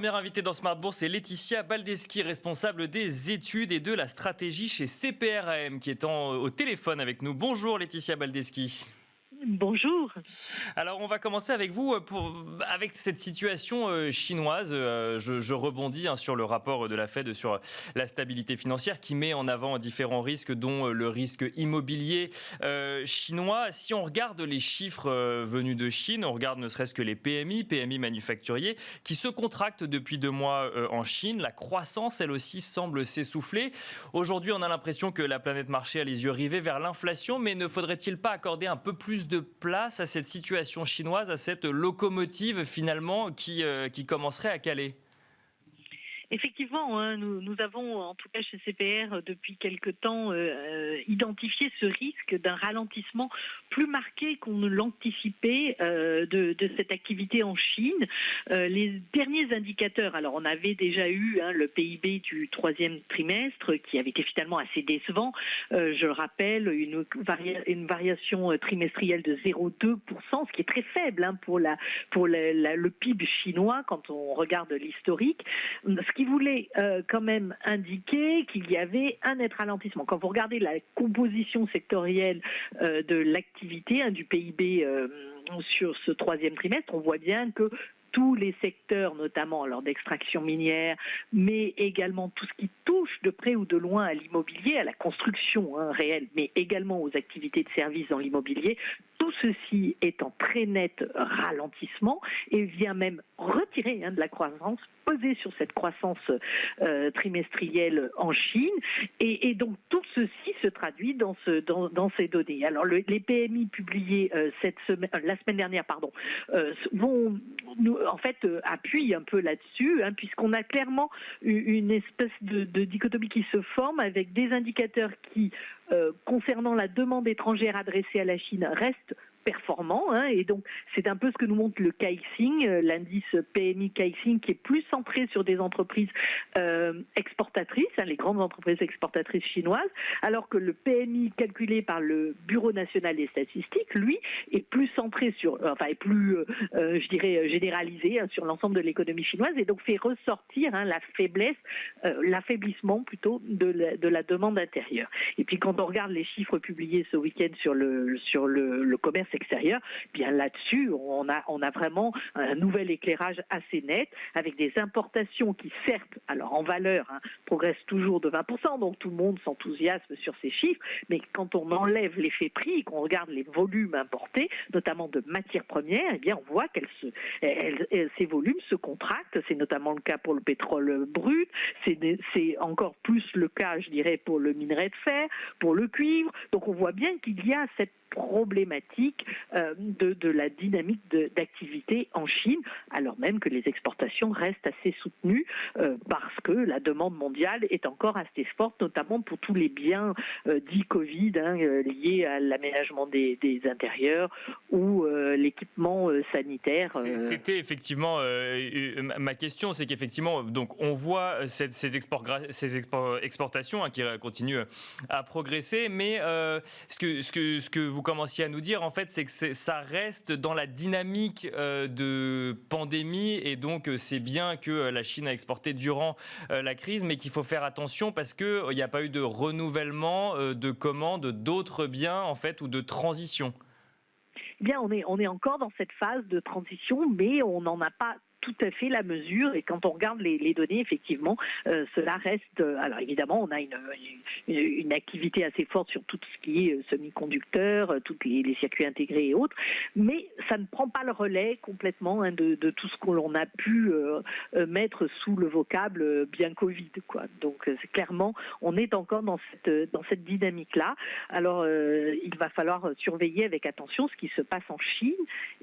première invitée dans Smart Bourse est Laetitia Baldeschi, responsable des études et de la stratégie chez CPRAM, qui est au téléphone avec nous. Bonjour Laetitia Baldeschi. Bonjour. Alors on va commencer avec vous avec cette situation chinoise. Je rebondis sur le rapport de la Fed sur la stabilité financière qui met en avant différents risques, dont le risque immobilier chinois. Si on regarde les chiffres venus de Chine, on regarde ne serait-ce que les PMI manufacturiers qui se contractent depuis 2 mois en Chine. La croissance, elle aussi, semble s'essouffler. Aujourd'hui, on a l'impression que la planète marché a les yeux rivés vers l'inflation, mais ne faudrait-il pas accorder un peu plus de place à cette situation chinoise, à cette locomotive finalement qui commencerait à caler? Effectivement, nous avons, en tout cas chez CPR, depuis quelque temps, identifié ce risque d'un ralentissement plus marqué qu'on ne l'anticipait de cette activité en Chine. Les derniers indicateurs, alors on avait déjà eu le PIB du 3e trimestre qui avait été finalement assez décevant. Je le rappelle, une variation trimestrielle de 0,2%, ce qui est très faible pour le PIB chinois quand on regarde l'historique. Ce qui voulait quand même indiquer qu'il y avait un net ralentissement. Quand vous regardez la composition sectorielle de l'activité du PIB sur ce 3e trimestre, on voit bien que tous les secteurs, notamment alors d'extraction minière, mais également tout ce qui touche de près ou de loin à l'immobilier, à la construction réelle, mais également aux activités de services dans l'immobilier, tout ceci est en très net ralentissement et vient même retirer de la croissance, peser sur cette croissance trimestrielle en Chine. Et donc tout ceci se traduit dans ces données. Alors les PMI publiés la semaine dernière, vont appuient un peu là-dessus, puisqu'on a clairement une espèce de dichotomie qui se forme avec des indicateurs qui, concernant la demande étrangère adressée à la Chine, restent performant, et donc c'est un peu ce que nous montre le Caixin, l'indice PMI Caixin, qui est plus centré sur des entreprises exportatrices, les grandes entreprises exportatrices chinoises, alors que le PMI calculé par le Bureau national des statistiques, lui, est plus centré est plus généralisé sur l'ensemble de l'économie chinoise, et donc fait ressortir l'affaiblissement plutôt de la demande intérieure. Et puis quand on regarde les chiffres publiés ce week-end sur le commerce extérieur, bien là-dessus, on a vraiment un nouvel éclairage assez net, avec des importations qui, certes, alors en valeur, progressent toujours de 20%, donc tout le monde s'enthousiasme sur ces chiffres, mais quand on enlève l'effet prix et qu'on regarde les volumes importés, notamment de matières premières, eh bien on voit ces volumes se contractent. C'est notamment le cas pour le pétrole brut, c'est encore plus le cas, je dirais, pour le minerai de fer, pour le cuivre. Donc on voit bien qu'il y a cette problématique de la dynamique d'activité en Chine, alors même que les exportations restent assez soutenues parce que la demande mondiale est encore assez forte, notamment pour tous les biens dits Covid liés à l'aménagement des intérieurs ou l'équipement sanitaire. C'était effectivement ma question, c'est qu'effectivement, donc on voit ces exportations qui continuent à progresser, mais ce que vous commenciez à nous dire, en fait, c'est que ça reste dans la dynamique de pandémie, et donc c'est bien que la Chine a exporté durant la crise, mais qu'il faut faire attention parce qu'il n'y a pas eu de renouvellement de commandes d'autres biens, en fait, ou de transition. Eh bien, on est encore dans cette phase de transition, mais on n'en a pas tout à fait la mesure, et quand on regarde les données, effectivement, cela reste... alors évidemment, on a une activité assez forte sur tout ce qui est semi-conducteurs, tous les circuits intégrés et autres, mais ça ne prend pas le relais complètement de tout ce que l'on a pu mettre sous le vocable bien Covid, quoi. Donc clairement, on est encore dans cette dynamique-là. Alors il va falloir surveiller avec attention ce qui se passe en Chine,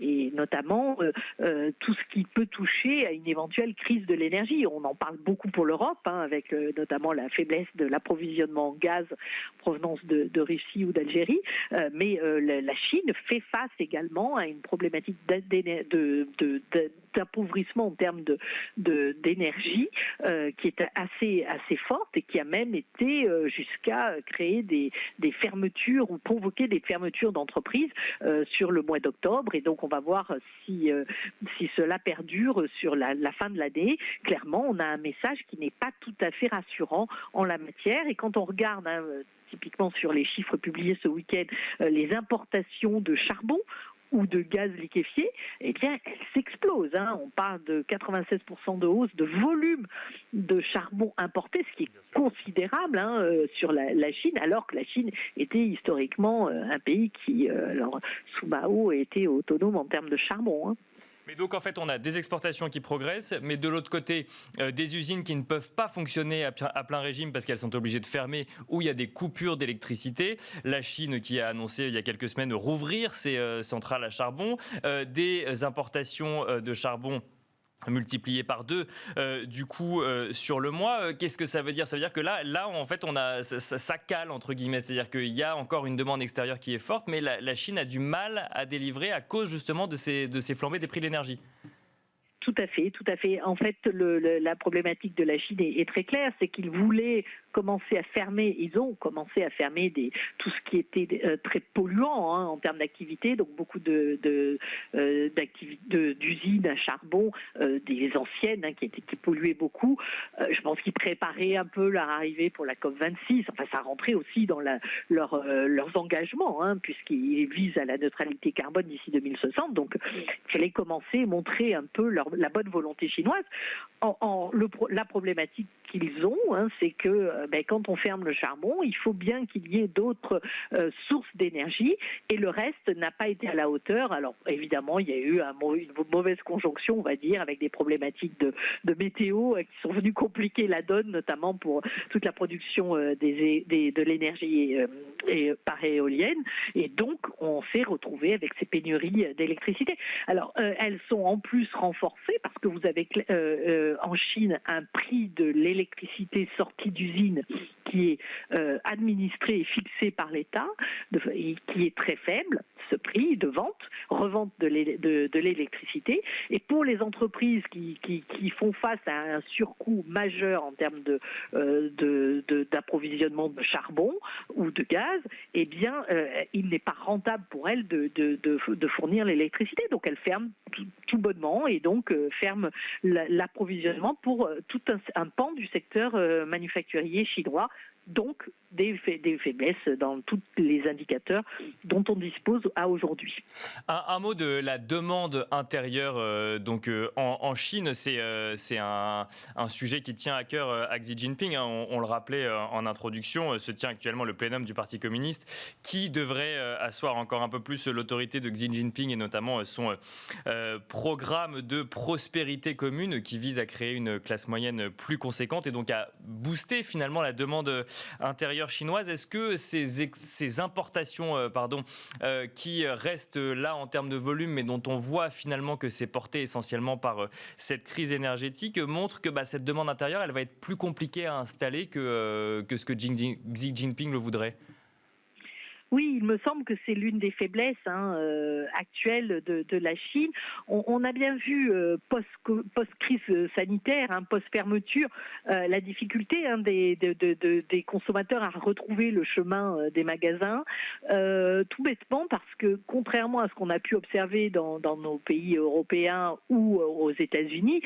et notamment tout ce qui peut toucher à une éventuelle crise de l'énergie. On en parle beaucoup pour l'Europe, avec notamment la faiblesse de l'approvisionnement en gaz en provenance de Russie ou d'Algérie, mais la Chine fait face également à une problématique d'appauvrissement en termes d'énergie qui est assez forte, et qui a même été jusqu'à créer des fermetures ou provoquer des fermetures d'entreprises sur le mois d'octobre. Et donc on va voir si cela perdure chiffres sur la fin de l'année, clairement, on a un message qui n'est pas tout à fait rassurant en la matière. Et quand on regarde typiquement sur les chiffres publiés ce week-end, les importations de charbon ou de gaz liquéfié, eh bien, elles s'explosent. On parle de 96% de hausse de volume de charbon importé, ce qui est considérable sur la Chine, alors que la Chine était historiquement un pays qui, sous Mao, était autonome en termes de charbon. Mais donc en fait on a des exportations qui progressent, mais de l'autre côté des usines qui ne peuvent pas fonctionner à plein régime parce qu'elles sont obligées de fermer, où il y a des coupures d'électricité. La Chine qui a annoncé il y a quelques semaines rouvrir ses centrales à charbon, des importations de charbon multiplié par 2 du coup sur le mois. Qu'est-ce que ça veut dire? Ça veut dire que là en fait on a ça cale entre guillemets, c'est-à-dire qu'il y a encore une demande extérieure qui est forte, mais la Chine a du mal à délivrer à cause justement de ces flambées des prix de l'énergie. Tout à fait, tout à fait. En fait, la problématique de la Chine est très claire, c'est qu'ils voulaient commencer à fermer, ils ont commencé à fermer tout ce qui était très polluant en termes d'activité, donc beaucoup d'usines à charbon, des anciennes qui polluaient beaucoup. Je pense qu'ils préparaient un peu leur arrivée pour la COP26, enfin ça rentrait aussi dans leurs engagements, puisqu'ils visent à la neutralité carbone d'ici 2060, donc il fallait commencer à montrer un peu la bonne volonté chinoise. La problématique qu'ils ont, c'est que quand on ferme le charbon, il faut bien qu'il y ait d'autres sources d'énergie, et le reste n'a pas été à la hauteur. Alors évidemment, il y a eu une mauvaise conjonction, on va dire, avec des problématiques de météo qui sont venues compliquer la donne, notamment pour toute la production de l'énergie par éolienne, et donc on s'est retrouvé avec ces pénuries d'électricité. Alors elles sont en plus renforcées parce que vous avez en Chine un prix de l'électricité sortie d'usine qui est administré et fixé par l'État, qui est très faible, ce prix de revente de l'électricité. Et pour les entreprises qui font face à un surcoût majeur en termes d'approvisionnement de charbon ou de gaz, eh bien, il n'est pas rentable pour elles de fournir l'électricité. Donc elles ferment tout bonnement, et donc ferment l'approvisionnement pour tout un pan du secteur manufacturier chinois, donc des faiblesses dans tous les indicateurs dont on dispose à aujourd'hui. Un mot de la demande intérieure en Chine, c'est un sujet qui tient à cœur à Xi Jinping. On le rappelait en introduction, se tient actuellement le plénum du Parti communiste qui devrait asseoir encore un peu plus l'autorité de Xi Jinping, et notamment son programme de prospérité commune qui vise à créer une classe moyenne plus conséquente et donc à booster finalement la demande intérieure chinoise. Est-ce que ces importations qui restent là en termes de volume, mais dont on voit finalement que c'est porté essentiellement par cette crise énergétique, montrent que cette demande intérieure, elle va être plus compliquée à installer que ce que Xi Jinping le voudrait? Oui, il me semble que c'est l'une des faiblesses actuelles de la Chine. On a bien vu post-crise sanitaire, post-fermeture, la difficulté des consommateurs à retrouver le chemin des magasins, tout bêtement parce que contrairement à ce qu'on a pu observer dans nos pays européens ou aux États-Unis,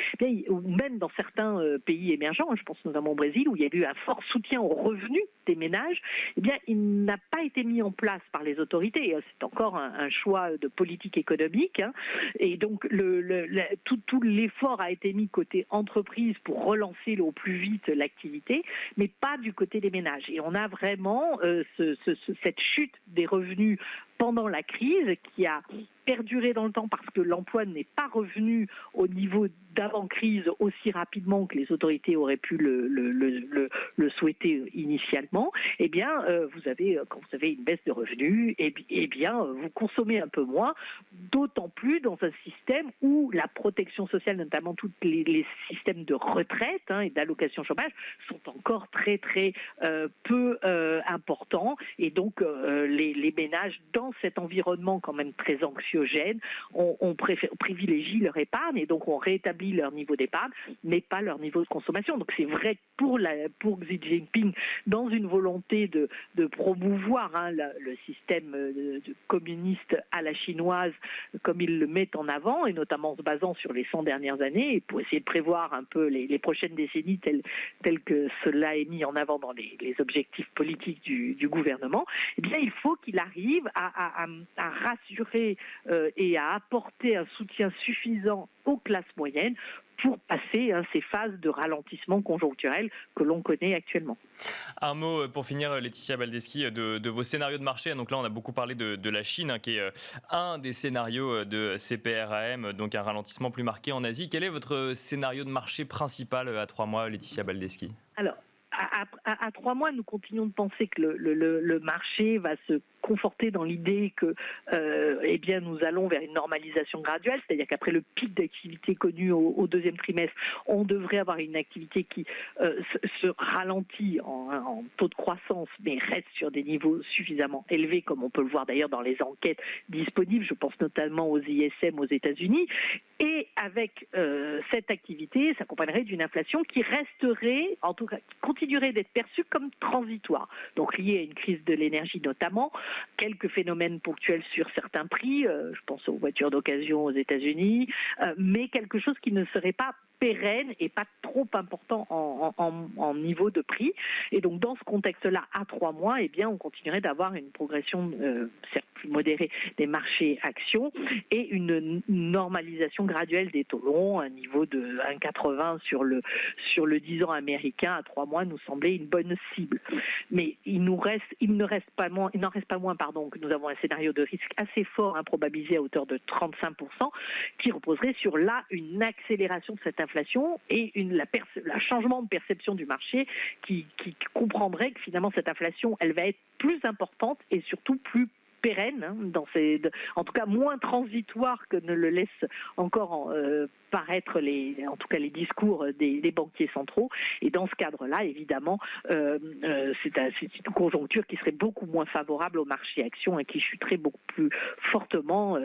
ou même dans certains pays émergents, je pense notamment au Brésil, où il y a eu un fort soutien aux revenus des ménages, il n'a pas été mis en place par les autorités. C'est encore un choix de politique économique. Et donc, tout l'effort a été mis côté entreprise pour relancer au plus vite l'activité, mais pas du côté des ménages. Et on a vraiment cette chute des revenus pendant la crise qui a perduré dans le temps parce que l'emploi n'est pas revenu au niveau d'avant-crise aussi rapidement que les autorités auraient pu le souhaiter initialement. Eh bien, quand vous avez une baisse de revenus, vous consommez un peu moins, d'autant plus dans un système où la protection sociale, notamment tous les systèmes de retraite et d'allocation chômage, sont encore très très peu important et donc les ménages dans cet environnement quand même très anxiogène privilégient leur épargne et donc on rétablit leur niveau d'épargne mais pas leur niveau de consommation. Donc c'est vrai pour Xi Jinping dans une volonté de promouvoir le système communiste à la chinoise comme il le met en avant et notamment en se basant sur les 100 dernières années et pour essayer de prévoir un peu les prochaines décennies telles que cela est mis en avant dans les objectifs politiques du gouvernement, eh bien il faut qu'il arrive à rassurer et à apporter un soutien suffisant aux classes moyennes pour passer ces phases de ralentissement conjoncturel que l'on connaît actuellement. Un mot pour finir, Laetitia Baldeschi, de vos scénarios de marché. Donc là, on a beaucoup parlé de la Chine, qui est un des scénarios de CPRAM, donc un ralentissement plus marqué en Asie. Quel est votre scénario de marché principal à 3 mois, Laetitia Baldeschi ? Alors, à 3 mois, nous continuons de penser que le marché va se conforter dans l'idée que eh bien, nous allons vers une normalisation graduelle, c'est-à-dire qu'après le pic d'activité connu au deuxième trimestre, on devrait avoir une activité qui se ralentit en taux de croissance, mais reste sur des niveaux suffisamment élevés, comme on peut le voir d'ailleurs dans les enquêtes disponibles, je pense notamment aux ISM aux États-Unis, et avec cette activité s'accompagnerait d'une inflation qui resterait, en tout cas, qui continuerait d'être perçue comme transitoire, donc liée à une crise de l'énergie notamment, quelques phénomènes ponctuels sur certains prix, je pense aux voitures d'occasion aux États-Unis, mais quelque chose qui ne serait pas pérenne et pas trop important en niveau de prix. Et donc dans ce contexte-là, à 3 mois, eh bien, on continuerait d'avoir une progression certes plus modérée des marchés actions et une normalisation graduelle des taux longs, un niveau de 1,80 sur le 10 ans américain à 3 mois nous semblait une bonne cible. Mais il n'en reste pas moins que nous avons un scénario de risque assez fort, probabilisé à hauteur de 35%, qui reposerait sur une accélération de cette inflation et un changement de perception du marché qui comprendrait que finalement cette inflation, elle va être plus importante et surtout plus pérenne, en tout cas moins transitoire que ne le laissent encore paraître en tout cas les discours des banquiers centraux. Et dans ce cadre-là, évidemment, c'est une conjoncture qui serait beaucoup moins favorable au marché actions et qui chuterait beaucoup plus fortement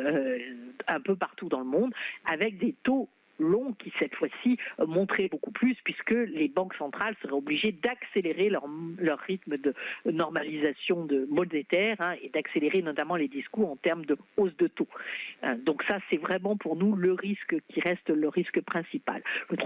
un peu partout dans le monde, avec des taux longs qui cette fois-ci montraient beaucoup plus puisque les banques centrales seraient obligées d'accélérer leur rythme de normalisation monétaire et d'accélérer notamment les discours en termes de hausse de taux. Donc ça, c'est vraiment pour nous le risque qui reste le risque principal. Le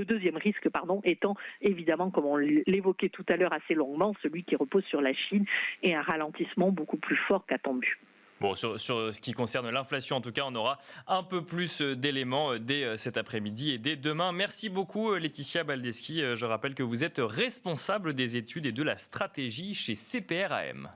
deuxième risque étant évidemment, comme on l'évoquait tout à l'heure assez longuement, celui qui repose sur la Chine et un ralentissement beaucoup plus fort qu'attendu. Bon, sur ce qui concerne l'inflation, en tout cas, on aura un peu plus d'éléments dès cet après-midi et dès demain. Merci beaucoup, Laetitia Baldeschi. Je rappelle que vous êtes responsable des études et de la stratégie chez CPRAM.